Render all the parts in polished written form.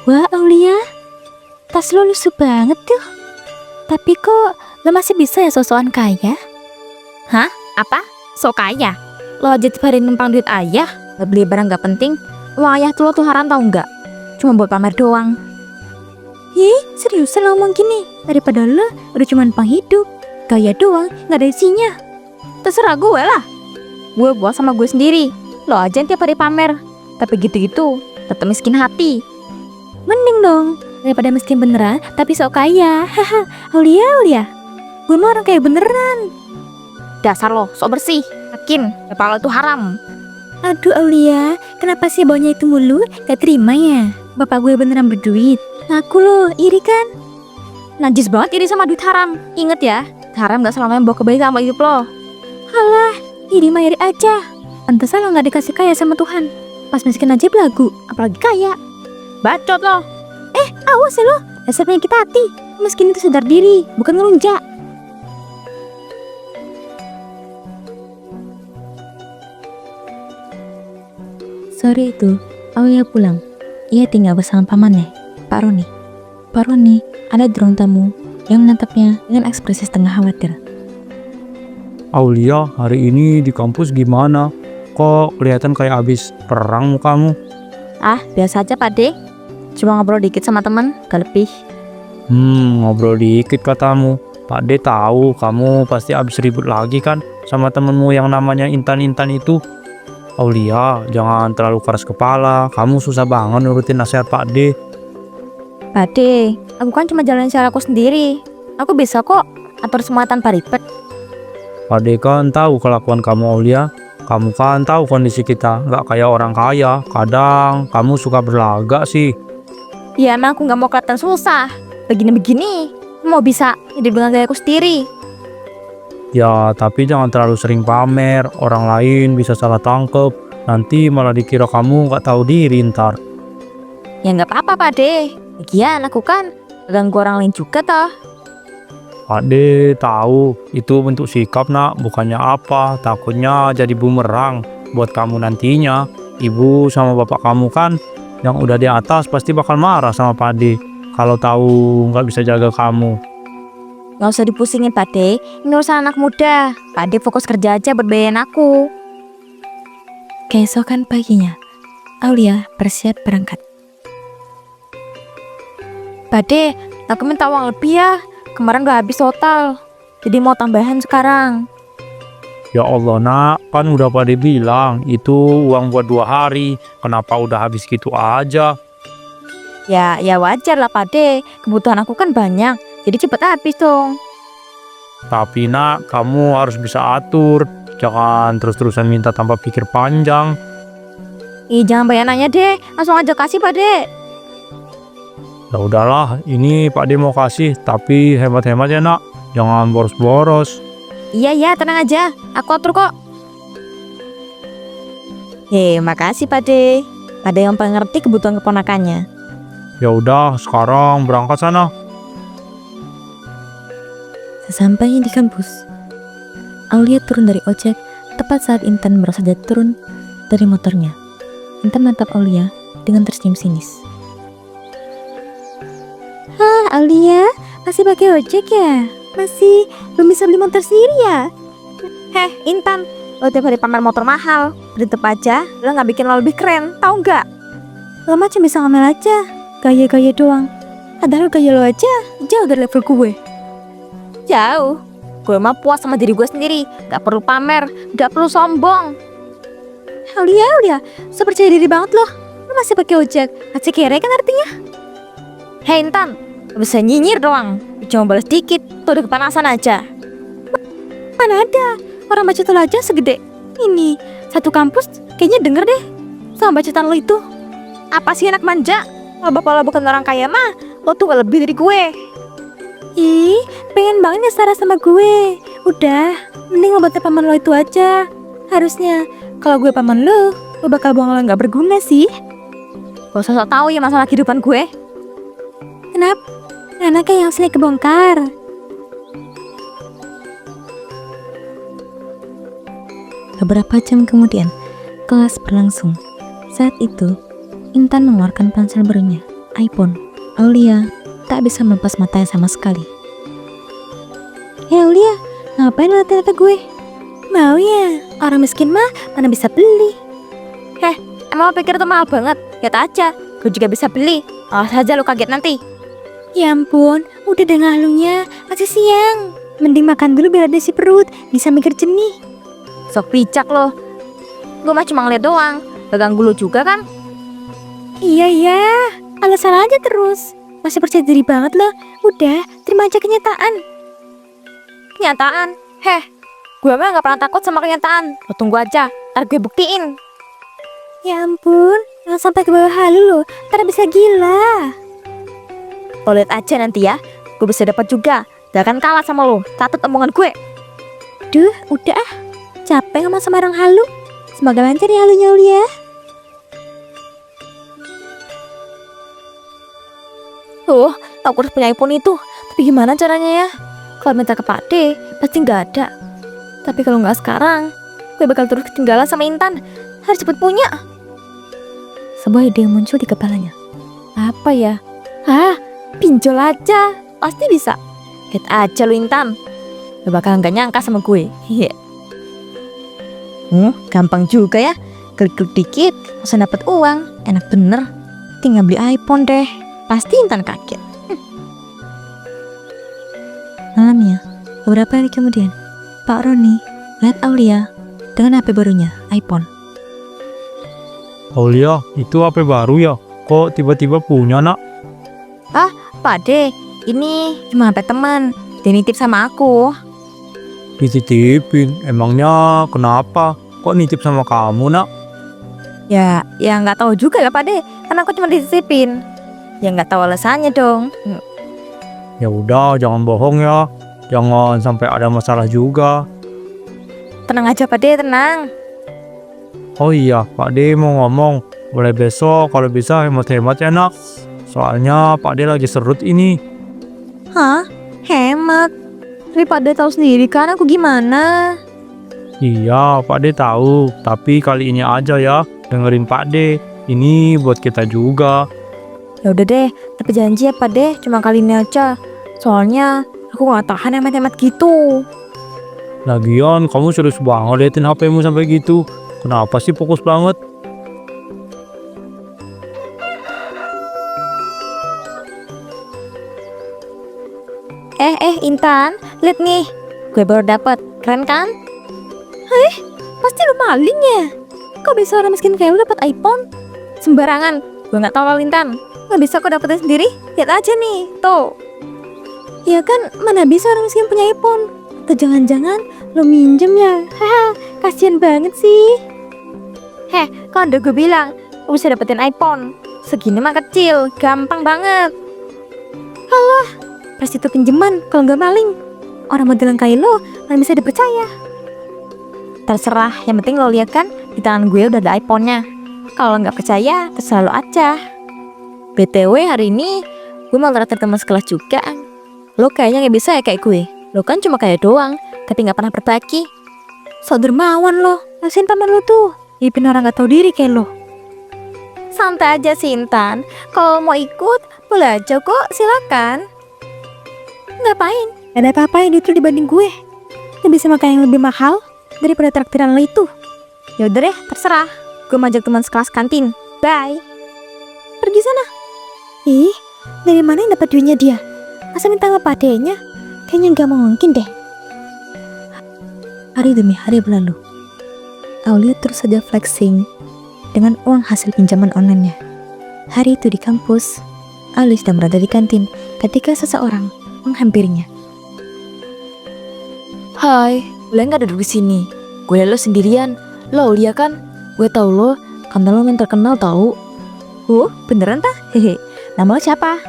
Wah, Aulia, tas lo lusuh banget tuh. Tapi kok lo masih bisa ya sosokan kaya? Hah? Apa? Sok kaya? Lo aja tiap hari numpang duit ayah, gak beli barang gak penting. Uang ayah tuh lo tuharan tau nggak? Cuma buat pamer doang. Ih, seriusan lo ngomong gini? Daripada lo udah cuma numpang hidup, kaya doang, gak ada isinya. Terserah gue lah. Gue buat sama gue sendiri. Lo aja yang tiap hari pamer. Tapi gitu-gitu, tetap miskin hati. Mending dong, daripada miskin beneran tapi sok kaya. Haha, Aulia, gue mah orang kaya beneran. Dasar lo, sok bersih. Yakin, bapak lo itu haram. Aduh Aulia, kenapa sih baunya itu mulu? Gak terima ya? Bapak gue beneran berduit. Ngaku lo, iri kan? Najis banget iri sama duit haram. Ingat ya, haram gak selamanya bawa kebaikan sama hidup lo. Halah, iri mah iri aja. Pantesan lo gak dikasih kaya sama Tuhan. Pas miskin aja belagu, apalagi kaya. Bacot lo. Awas ya lo, dasar penyakit hati. Miskin itu sadar diri, bukan ngelunjak. Sore itu, Aulia pulang. Ia tinggal bersama pamannya, Pak Roni. Pak Roni ada di ruang tamu yang menatapnya dengan ekspresi setengah khawatir. Aulia, hari ini di kampus gimana? Kok kelihatan kayak habis perang mukamu? Ah, biasa aja Pak De. Cuma ngobrol dikit sama teman, gak lebih. Ngobrol dikit katamu. Pak D tahu kamu pasti habis ribut lagi kan sama temenmu yang namanya Intan-Intan itu. Aulia, jangan terlalu keras kepala. Kamu susah banget nurutin nasihat Pak D. Pak De, aku kan cuma jalan cara aku sendiri. Aku bisa kok atur semua tanpa ribet. Pak D kan tahu kelakuan kamu Aulia. Kamu kan tahu kondisi kita nggak kayak orang kaya. Kadang kamu suka berlagak sih. Ya emang aku gak mau kelihatan susah. Begini-begini, mau bisa hidup dengan gayaku sendiri. Ya, tapi jangan terlalu sering pamer. Orang lain bisa salah tangkep. Nanti malah dikira kamu nggak tahu diri ntar. Ya gak apa-apa Pak De. Lagian aku kan ganggu orang lain juga toh. Pak D tahu itu bentuk sikap nak, bukannya apa. Takutnya jadi bumerang buat kamu nantinya. Ibu sama bapak kamu kan yang udah di atas pasti bakal marah sama Pak D kalau tahu nggak bisa jaga kamu. Gak usah dipusingin Pak De. Ini urusan anak muda. Pak De fokus kerja aja buat biayain aku. Keesokan paginya, Aulia bersiap berangkat. Pak De, aku minta uang lebih ya. Kemarin udah habis total. Jadi mau tambahan sekarang. Ya Allah nak, kan udah Pak D bilang itu uang buat 2 hari. Kenapa udah habis gitu aja? Ya wajar lah Pak De. Kebutuhan aku kan banyak. Jadi cepet habis dong. Tapi nak, kamu harus bisa atur. Jangan terus-terusan minta tanpa pikir panjang. Ih, jangan banyak nanya deh. Langsung aja kasih Pak De. Ya udahlah, ini Pak D mau kasih, tapi hemat-hemat ya nak. Jangan boros-boros. Iya, tenang aja. Aku atur kok. Makasih Pak De. Pak De yang paling ngerti kebutuhan keponakannya. Ya udah, sekarang berangkat sana. Sesampainya di kampus, Aulia turun dari ojek tepat saat Intan baru saja turun dari motornya. Intan menatap Aulia dengan tersenyum sinis. Hah, Aulia, masih pakai ojek ya? Masih belum bisa beli motor sendiri ya? Heh, Intan, lo tiap hari pamer motor mahal. Tetep aja, lo gak bikin lo lebih keren, tau gak? Lo mah cuma bisa ngomel aja, gaya-gaya doang. Padahal gaya lo aja jauh dari level gue. Jauh. Gue mah puas sama diri gue sendiri. Gak perlu pamer, gak perlu sombong. Aulia, so percaya diri banget loh. Lo masih pakai ojek, masih kere kan artinya? Hei Intan, lo bisa nyinyir doang. Cuma balas dikit, tuh udah kepanasan aja. Mana ada, orang bacotan lo aja segede ini. Satu kampus kayaknya denger deh sama bacotan lo itu. Apa sih anak manja? Kalau bapak lo bukan orang kaya mah, lo tuh gak lebih dari gue. Ih, pengen banget ya setara sama gue. Udah, mending lo bantu paman lo itu aja. Harusnya kalau gue paman lo bakal buang lo gak berguna sih. Gak usah sok tau ya masalah kehidupan gue. Kenapa? Anaknya yang sering kebongkar. Beberapa jam kemudian, kelas berlangsung. Saat itu, Intan mengeluarkan ponsel barunya iPhone, Aulia tak bisa melepas matanya sama sekali. Aulia, ngapain liatin HP gue? Mau ya, orang miskin mah mana bisa beli. Emang lo pikir itu mahal banget? Lihat aja, gue juga bisa beli. Awas aja lo kaget nanti. Ya ampun, udah deh ngalunya, masih siang. Mending makan dulu biar ada isi perut, bisa mikir jernih. Sok bijak lo. Gue mah cuma ngeliat doang, gak ganggu lo juga kan? Iya, alasan aja terus. Masih percaya diri banget loh. Udah, terima aja kenyataan. Kenyataan? Gue mah gak pernah takut sama kenyataan. Lo tunggu aja, ntar gue buktiin. Ya ampun, jangan sampai ke bawah halu loh, ntar bisa gila. Lo lihat aja nanti ya, gue bisa dapat juga. Gak akan kalah sama lo, catat omongan gue. Duh, udah ah. Capek ngomong sama orang halu. Semoga lancar ya halunya Aulia. Aku harus punya iPhone itu. Tapi gimana caranya ya? Kalau minta ke Pak D, pasti nggak ada. Tapi kalau nggak sekarang, gue bakal terus ketinggalan sama Intan. Harus cepet punya. Sebuah ide yang muncul di kepalanya. Apa ya? Pinjol aja. Pasti bisa. Lihat aja lu Intan. Gak bakal nggak nyangka sama gue. Gampang juga ya. Klik-klik dikit, langsung dapat uang. Enak bener. Tinggal beli iPhone deh. Pasti Intan kaget. Malamnya, beberapa hari kemudian, Pak Roni melihat Aulia dengan HP barunya, iPhone. Aulia, itu HP baru ya? Kok tiba-tiba punya, nak? Pak D, ini cuma HP teman. Dia nitip sama aku. Dititipin, emangnya kenapa? Kok nitip sama kamu, nak? Ya nggak tahu juga ya Pak D. Kan aku cuma dititipin. Ya nggak tahu alasannya dong. Ya udah, jangan bohong ya. Jangan sampai ada masalah juga. Tenang aja Pak D, tenang. Oh iya, Pak D mau ngomong. Mulai besok kalau bisa hemat-hemat ya, nak. Soalnya Pak D lagi serut ini. Hah? Hemat? Tapi Pak D tahu sendiri kan aku gimana. Iya, Pak D tahu. Tapi kali ini aja ya, dengerin Pak D. Ini buat kita juga. Ya udah deh, tapi janji ya Pak D, cuma kali ini aja. Soalnya aku nggak tahan hemat-hemat gitu. Lagian kamu serius banget liatin HP-mu sampai gitu. Kenapa sih fokus banget? Intan, lihat nih. Gue baru dapat. Keren kan? Pasti lu maling ya? Kok bisa orang miskin kayak lu dapat iPhone? Sembarangan. Gue nggak tahu Intan. Nggak bisa kok dapetin sendiri. Lihat aja nih. Tuh. Ya kan, mana bisa orang miskin punya iPhone? Atau jangan-jangan lu minjem ya? Haha, kasian banget sih. Kan udah gue bilang, lu bisa dapetin iPhone. Segini mah kecil, gampang banget. Pasti itu pinjeman, kalau nggak maling. Orang modelan kayak lo, mana bisa dipercaya. Terserah, yang penting lo lihat kan di tangan gue udah ada iPhone-nya. Kalau nggak percaya, terserah lo aja. BTW hari ini gue mau traktir teman sekelas juga. Lo kayaknya nggak bisa ya kayak gue. Lo kan cuma kayak doang, tapi nggak pernah berbagi. So dermawan lo, kasihin paman lo tuh. Ipin orang nggak tahu diri kayak lo. Santai aja sih Intan. Kalau mau ikut, boleh aja kok, silakan. Ngapain? Gak ada apa-apa yang itu dibanding gue. Gak bisa makan yang lebih mahal daripada traktiran lo itu. Ya udah deh, terserah. Gue ngajak teman sekelas kantin. Bye. Pergi sana. Ih, dari mana yang dapat duitnya dia? Masa minta sama padenya? Kayaknya gak mungkin deh. Hari demi hari berlalu. Aulia terus saja flexing dengan uang hasil pinjaman online-nya. Hari itu di kampus, Aulia sedang berada di kantin ketika seseorang menghampirinya. Hai, boleh nggak duduk di sini? Gue lo sendirian. Lo Aulia kan? Gue tahu lo, karena lo yang terkenal tahu. Beneran tah? Hehe. Nama lo siapa?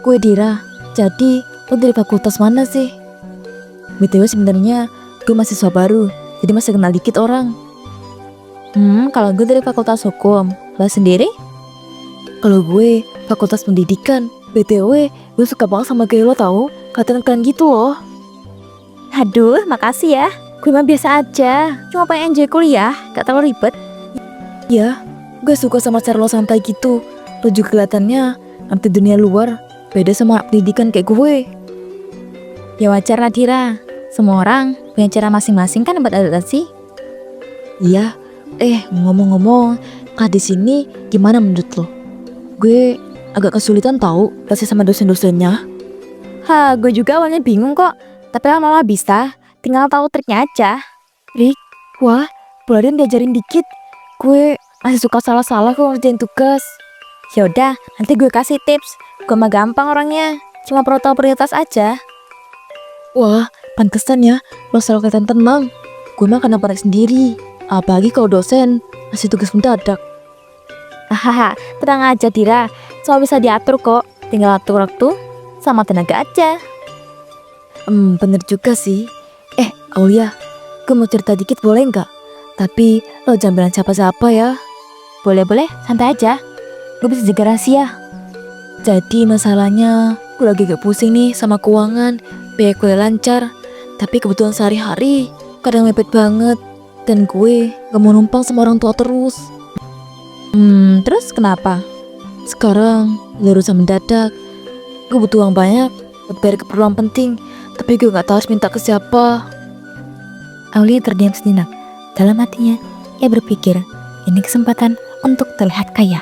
Gue Dira. Jadi, lo dari fakultas mana sih? BTW sebenarnya gue mahasiswa baru, jadi masih kenal dikit orang. Kalau gue dari fakultas hukum, lo sendiri? Kalau gue fakultas pendidikan. BTW, gue suka banget sama kayak lo tau. Keren-keren gitu loh. Aduh, makasih ya. Gue mah biasa aja. Cuma pengen enjoy kuliah, gak terlalu ribet. Ya, gue suka sama cara lo santai gitu. Lo juga kelihatannya ngerti dunia luar. Beda sama anak pendidikan kayak gue. Ya wajar lah Dira, semua orang punya cara masing-masing kan beradaptasi. Iya. Ngomong-ngomong, di sini gimana menurut lo? Gue agak kesulitan tahu kasih sama dosen-dosennya. Gue juga awalnya bingung kok, tapi lama-lama bisa, tinggal tahu triknya aja. Rik, wah, boleh dong diajarin dikit. Gue masih suka salah-salah kok ngerjain tugas. Yaudah, nanti gue kasih tips. Gue mah gampang orangnya, cuma perlu tahu prioritas aja. Wah, pantesan ya lo selalu kelihatan tenang. Gue mah kena panik sendiri, apalagi kalau dosen ngasih tugas mendadak. Hahaha, tenang aja Dira, semua bisa diatur kok. Tinggal atur waktu sama tenaga aja. Bener juga sih. Aulia, gue mau cerita dikit boleh nggak? Tapi lo jangan bilang siapa-siapa ya. Boleh-boleh, santai aja. Gue bisa jaga rahasia. Jadi masalahnya gue lagi gak pusing nih sama keuangan. Biaya kuliah lancar, tapi kebutuhan sehari-hari kadang mepet banget. Dan gue gak mau numpang sama orang tua terus. Terus kenapa? Sekarang urusan mendadak. Gue butuh uang banyak buat bayar keperluan penting, tapi gue gak tahu harus minta ke siapa. Aulia terdiam sejenak. Dalam hatinya, ia berpikir, ini kesempatan untuk terlihat kaya.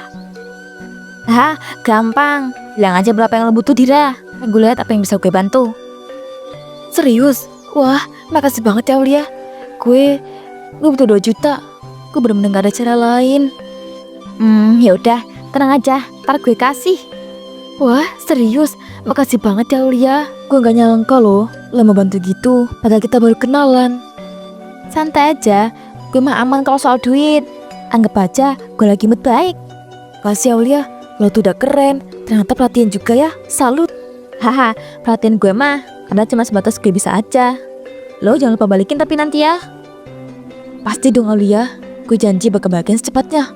Gampang. Bilang aja berapa yang lo butuh Dira. Gue lihat apa yang bisa gue bantu. Serius? Wah, makasih banget ya Aulia. Gue butuh 2 juta. Gue bener-bener gak ada cara lain. Yaudah, tenang aja, ntar gue kasih. Wah, serius? Makasih banget ya Aulia. Gue gak nyangka loh lo mau bantu gitu, padahal kita baru kenalan. Santai aja, gue mah aman kalau soal duit. Anggap aja gue lagi mood baik. Makasih Aulia, lo tuh udah keren. Ternyata pelatihan juga ya, salut. Perhatian gue mah karena cuma sebatas gue bisa aja. Lo jangan lupa balikin tapi nanti ya. Pasti dong Aulia, gue janji bakal balikin secepatnya.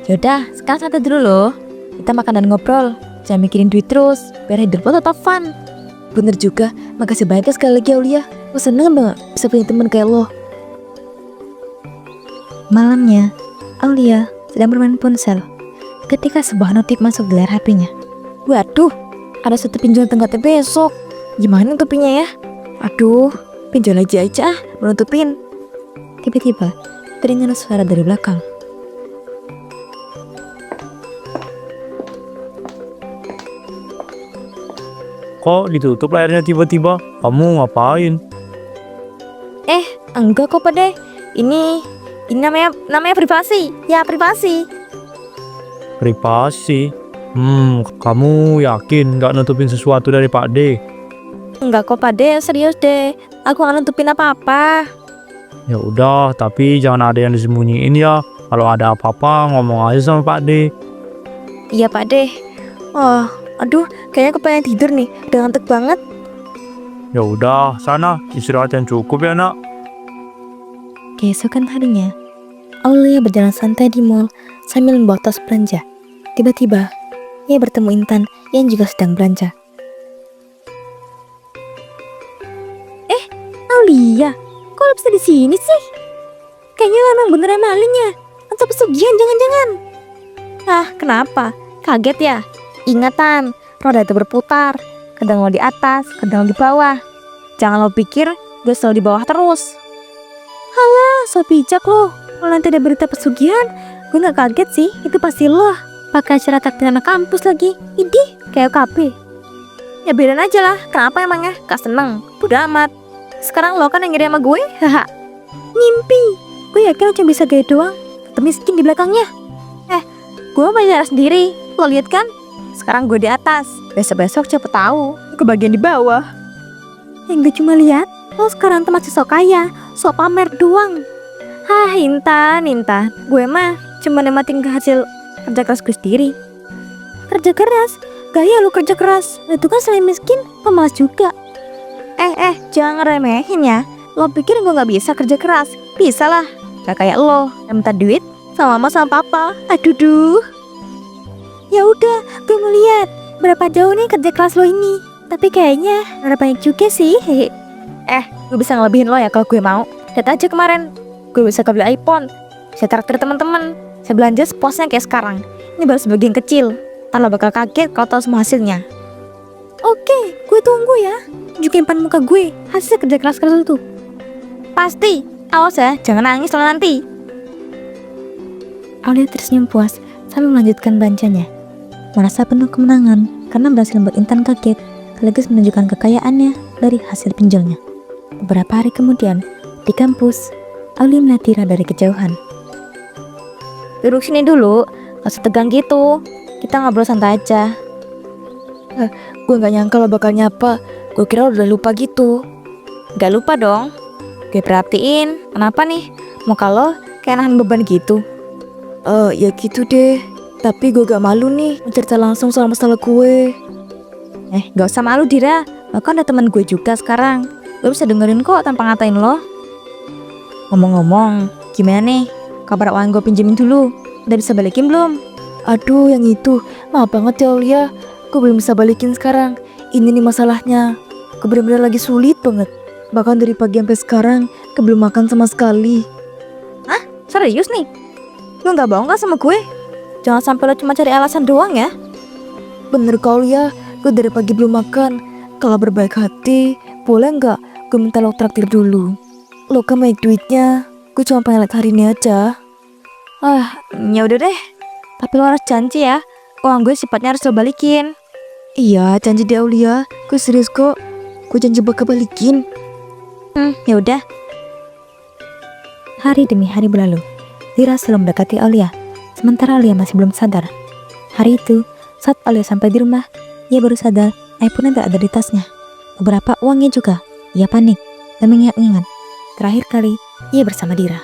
Yaudah, sekarang santai dulu loh. Kita makan dan ngobrol, jangan mikirin duit terus, biar hidup lo tetap fun. Bener juga, makasih banyak sekali lagi Aulia. Gue seneng banget bisa punya temen kayak lo. Malamnya, Aulia sedang bermain ponsel ketika sebuah notif masuk di layar HP-nya. Waduh, ada satu pinjol tenggatnya besok. Gimana nutupinnya ya? Aduh, pinjol aja menutupin. Tiba-tiba, terdengar suara dari belakang. Kok ditutup layarnya tiba-tiba? Kamu ngapain? Enggak kok Pade. Ini namanya privasi. Ya, privasi. Privasi? Kamu yakin gak nutupin sesuatu dari Pak D? Enggak kok Pade, serius deh. Aku gak nutupin apa-apa. Ya udah, tapi jangan ada yang disembunyiin ya. Kalau ada apa-apa ngomong aja sama Pak D. Iya Pade. Aduh, kayaknya aku pengen tidur nih. Udah ngantuk banget. Ya udah, sana istirahat yang cukup ya nak. Keesokan harinya, Aulia berjalan santai di mall sambil membawa tas belanja. Tiba-tiba, ia bertemu Intan yang juga sedang belanja. Aulia, kok lo bisa di sini sih? Kayaknya lo emang beneran malingnya atau pesugihan jangan-jangan. Kenapa? Kaget ya? Ingatan, roda itu berputar. Kadang lo di atas, kadang lo di bawah. Jangan lo pikir gue selalu di bawah terus. So bijak lo. Kalau nanti ada berita pesugihan, gue gak kaget sih. Itu pasti lo pakai acara takdir anak kampus lagi. Idih, kayak KB. Ya bedain aja lah. Kenapa emangnya? Gak seneng. Udah amat. Sekarang lo kan yang ngiri sama gue. Ngimpi. Gue yakin lo cuma bisa gaya doang. Tetep miskin di belakangnya. Gue bayar sendiri. Lo lihat kan? Sekarang gue di atas. Besok-besok siapa tahu ke bagian di bawah. Yang gue cuma lihat, lo sekarang tuh masih sok kaya, sok pamer doang. Intan, gue mah cuma nikmatin hasil kerja keras gue sendiri. Kerja keras? Gaya lo kerja keras. Itu kan selain miskin, pemalas juga. Jangan ngeremehin ya. Lo pikir gue gak bisa kerja keras? Bisa lah. Gak kayak lo yang minta duit sama mama sama papa. Aduh. Ya udah, gue mau lihat berapa jauh nih kerja keras lo ini. Tapi kayaknya ada banyak juga sih. Gue bisa ngelebihin lo ya kalau gue mau. Lihat aja kemarin, gue bisa beli iPhone, saya traktir teman-teman, saya belanja sepuasnya kayak sekarang. Ini baru sebagian kecil. Ntar lo bakal kaget kalau tahu semua hasilnya. Oke, gue tunggu ya. Tunjukin depan muka gue hasil kerja keras lo tuh. Pasti. Awas ya, jangan nangis lo nanti. Aulia tersenyum puas sambil melanjutkan bacanya. Merasa penuh kemenangan karena berhasil membuat Intan kaget, sekaligus menunjukkan kekayaannya dari hasil pinjolnya. Beberapa hari kemudian, di kampus, Aulia melihat Tira dari kejauhan. Duduk sini dulu, gak usah tegang gitu. Kita ngobrol santai aja. Gue gak nyangka lo bakal nyapa. Gue kira lo udah lupa gitu. Gak lupa dong. Gue perhatiin, kenapa nih? Muka lo kayak nahan beban gitu. Ya gitu deh. Tapi gue gak malu nih mencerita langsung soal masalah gue. Gak usah malu Dira. Lo kan udah teman gue juga sekarang. Gue bisa dengerin kok tanpa ngatain lo. Ngomong-ngomong, gimana nih? Kabar uang gue pinjemin dulu. Udah bisa balikin belum? Aduh, yang itu. Maaf banget ya Aulia. Gue belum bisa balikin sekarang. Ini nih masalahnya. Gue bener-bener lagi sulit banget. Bahkan dari pagi sampai sekarang, gue belum makan sama sekali. Hah? Serius nih? Lo gak bohong kan sama gue? Jangan sampai lo cuma cari alasan doang ya. Bener kau ya, gue dari pagi belum makan. Kalau berbaik hati, boleh gak gue minta lo traktir dulu? Lo kan banyak duitnya, gue cuma pengen lihat hari ini aja. Ya udah deh. Tapi lo harus janji ya, uang gue sifatnya harus lo balikin. Iya, janji deh Aulia, gue serius kok. Gue janji bakal balikin. Ya udah. Hari demi hari berlalu. Tira selalu mendekati Aulia, sementara Aulia masih belum sadar. Hari itu, saat Aulia sampai di rumah, ia baru sadar iPhone tidak ada di tasnya. Beberapa uangnya juga. Ia panik dan mengingat-ingat terakhir kali ia bersama Dira.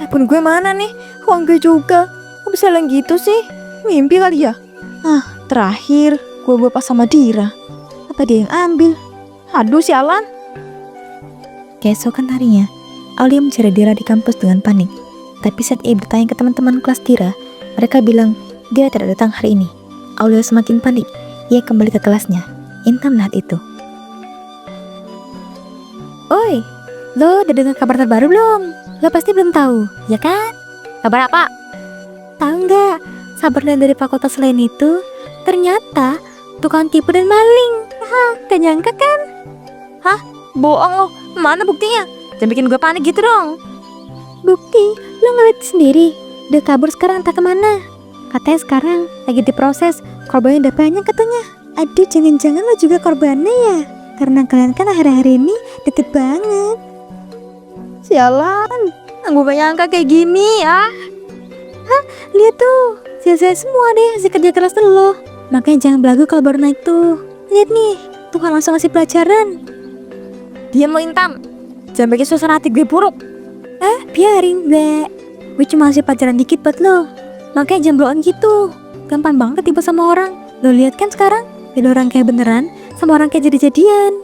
iPhone gue mana nih? Uang gue juga. Kok bisa yang gitu sih? Mimpi kali ya? Terakhir gue bawa pas sama Dira. Apa dia yang ambil? Aduh sialan. Keesokan harinya, Aulia mencari Dira di kampus dengan panik. Tapi saat ia bertanya ke teman-teman kelas Dira, mereka bilang Dira tidak datang hari ini. Aulia semakin panik. Ia kembali ke kelasnya. Intan melihat itu. Oi, lo udah dengar kabar terbaru belum? Lo pasti belum tahu, ya kan? Kabar apa? Tahu nggak? Sabar dari fakultas lain itu ternyata tukang tipu dan maling. Gak nyangka kan? Bohong lo. Mana buktinya? Jangan bikin gue panik gitu dong. Bukti, lo ngeliat sendiri. Udah kabur sekarang entah kemana. Katanya sekarang lagi diproses. Korbannya udah banyak katanya. Aduh, jangan-jangan lo juga korbannya ya? Karena kalian kan akhir-akhir ini deket banget. Sialan. Gue gak nyangka kayak gini ya. Lihat tuh, sia-sia semua deh hasil kerja keras lo. Makanya jangan belagu kalau baru naik tuh. Lihat nih, Tuhan langsung ngasih pelajaran. Diam lo Intan. Jangan bikin suasana hati gue buruk. Biarin, Mbak. Gue cuma ngasih pelajaran dikit buat lo. Makanya jangan blow on gitu. Gampang banget ketipu sama orang. Lo lihat kan sekarang, beda orang kayak beneran sama orang kayak jadi-jadian.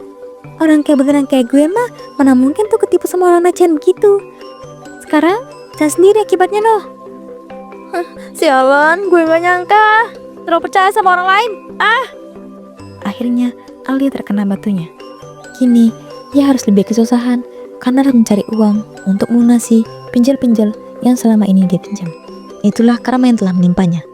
Orang kayak beneran kayak gue mah mana mungkin tuh ketipu sama orang recehan begitu. Sekarang, jangan sendiri akibatnya lo. Sialan, gue gak nyangka. Terlalu percaya sama orang lain. Akhirnya, Aulia terkena batunya. Kini, ia harus lebih kesusahan karena harus mencari uang untuk melunasi pinjal-pinjal yang selama ini dia pinjam. Itulah karma yang telah menimpanya.